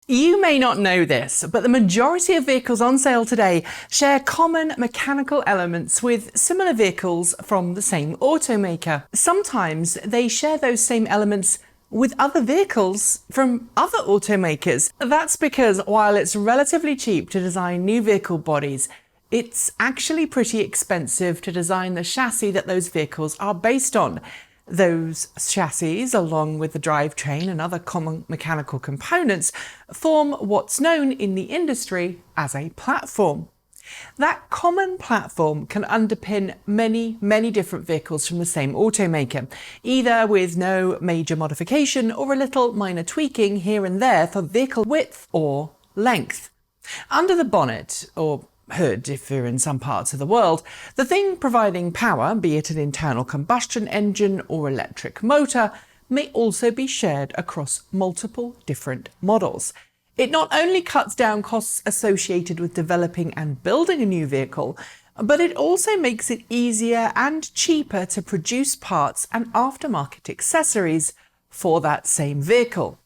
You may not know this, but the majority of vehicles on sale today share common mechanical elements with similar vehicles from the same automaker. Sometimes they share those same elements with other vehicles from other automakers. That's because while it's relatively cheap to design new vehicle bodies, it's actually pretty expensive to design the chassis that those vehicles are based on. Those chassis, along with the drivetrain and other common mechanical components, form what's known in the industry as a platform. That common platform can underpin many different vehicles from the same automaker, either with no major modification or a little minor tweaking here and there for vehicle width or length. Under the bonnet, or hood if you're in some parts of the world, the thing providing power, be it an internal combustion engine or electric motor, may also be shared across multiple different models. It not only cuts down costs associated with developing and building a new vehicle, but it also makes it easier and cheaper to produce parts and aftermarket accessories for that same vehicle.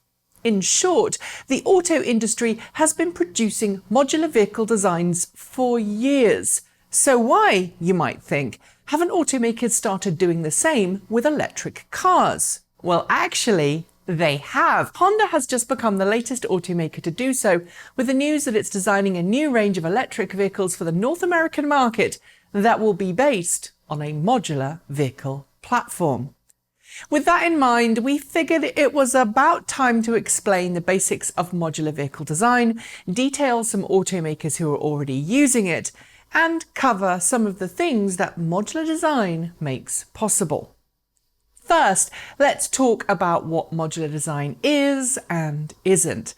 In short, the auto industry has been producing modular vehicle designs for years. So why, you might think, haven't automakers started doing the same with electric cars? Well, actually, they have. Honda has just become the latest automaker to do so, with the news that it's designing a new range of electric vehicles for the North American market that will be based on a modular vehicle platform. With that in mind, we figured it was about time to explain the basics of modular vehicle design, detail some automakers who are already using it, and cover some of the things that modular design makes possible. First, let's talk about what modular design is and isn't.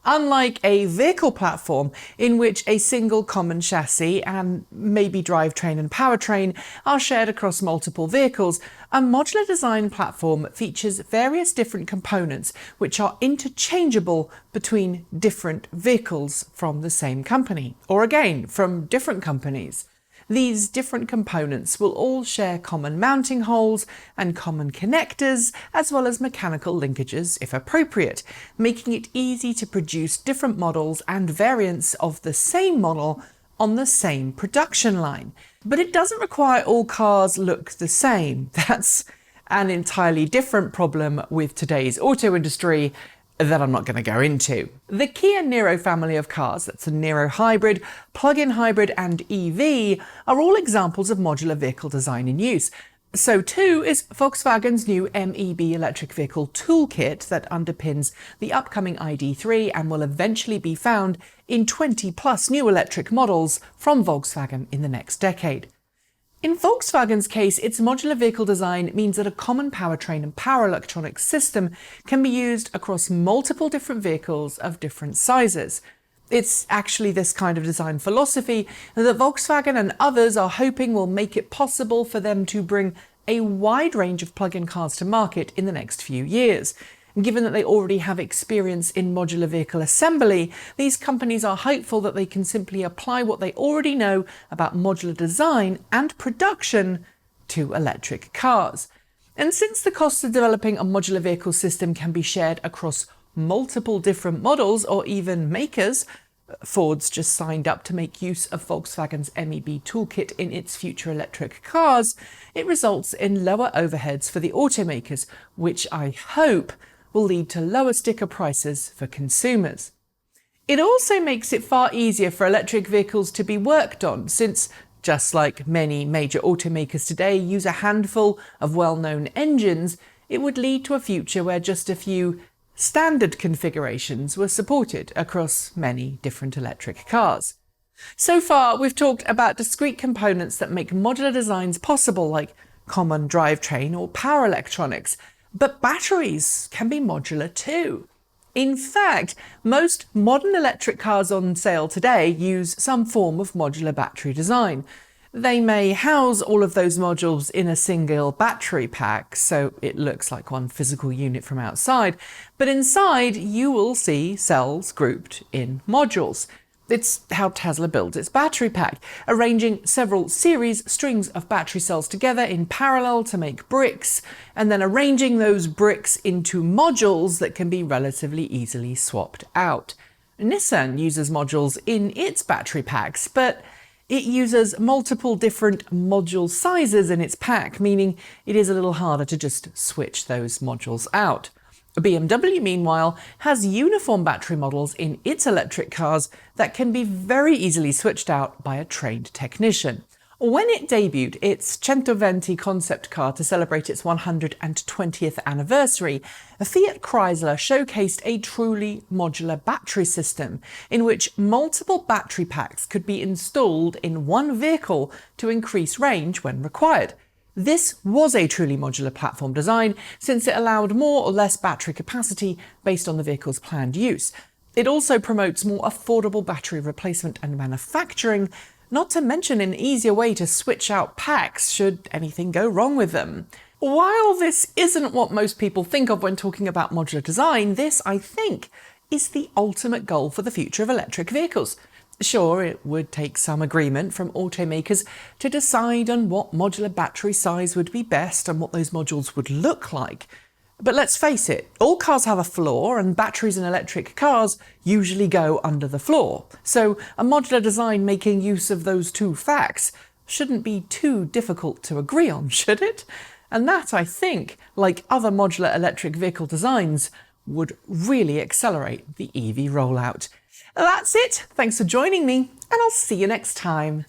Unlike a vehicle platform in which a single common chassis and maybe drivetrain and powertrain are shared across multiple vehicles, a modular design platform features various different components which are interchangeable between different vehicles from the same company, or again, from different companies. These different components will all share common mounting holes and common connectors, as well as mechanical linkages if appropriate, making it easy to produce different models and variants of the same model on the same production line. But it doesn't require all cars look the same. That's an entirely different problem with today's auto industry that I'm not going to go into. The Kia Niro family of cars, that's the Niro Hybrid, plug-in hybrid and EV, are all examples of modular vehicle design in use. So too is Volkswagen's new MEB electric vehicle toolkit that underpins the upcoming ID.3 and will eventually be found in 20 plus new electric models from Volkswagen in the next decade. In Volkswagen's case, its modular vehicle design means that a common powertrain and power electronics system can be used across multiple different vehicles of different sizes. It's actually this kind of design philosophy that Volkswagen and others are hoping will make it possible for them to bring a wide range of plug-in cars to market in the next few years. Given that they already have experience in modular vehicle assembly, these companies are hopeful that they can simply apply what they already know about modular design and production to electric cars. And since the cost of developing a modular vehicle system can be shared across multiple different models or even makers, Ford's just signed up to make use of Volkswagen's MEB toolkit in its future electric cars, it results in lower overheads for the automakers, which I hope will lead to lower sticker prices for consumers. It also makes it far easier for electric vehicles to be worked on, since, just like many major automakers today use a handful of well-known engines, it would lead to a future where just a few standard configurations were supported across many different electric cars. So far, we've talked about discrete components that make modular designs possible, like common drivetrain or power electronics, but batteries can be modular too. In fact, most modern electric cars on sale today use some form of modular battery design. They may house all of those modules in a single battery pack, so it looks like one physical unit from outside, but inside you will see cells grouped in modules. It's how Tesla builds its battery pack, arranging several series strings of battery cells together in parallel to make bricks, and then arranging those bricks into modules that can be relatively easily swapped out. Nissan uses modules in its battery packs, but it uses multiple different module sizes in its pack, meaning it is a little harder to just switch those modules out. BMW, meanwhile, has uniform battery models in its electric cars that can be very easily switched out by a trained technician. When it debuted its 120 concept car to celebrate its 120th anniversary, Fiat Chrysler showcased a truly modular battery system in which multiple battery packs could be installed in one vehicle to increase range when required. This was a truly modular platform design since it allowed more or less battery capacity based on the vehicle's planned use. It also promotes more affordable battery replacement and manufacturing, not to mention an easier way to switch out packs should anything go wrong with them. While this isn't what most people think of when talking about modular design, this, I think, is the ultimate goal for the future of electric vehicles. Sure, it would take some agreement from automakers to decide on what modular battery size would be best and what those modules would look like. But let's face it, all cars have a floor, and batteries in electric cars usually go under the floor. So a modular design making use of those two facts shouldn't be too difficult to agree on, should it? And that, I think, like other modular electric vehicle designs, would really accelerate the EV rollout. That's it. Thanks for joining me, and I'll see you next time.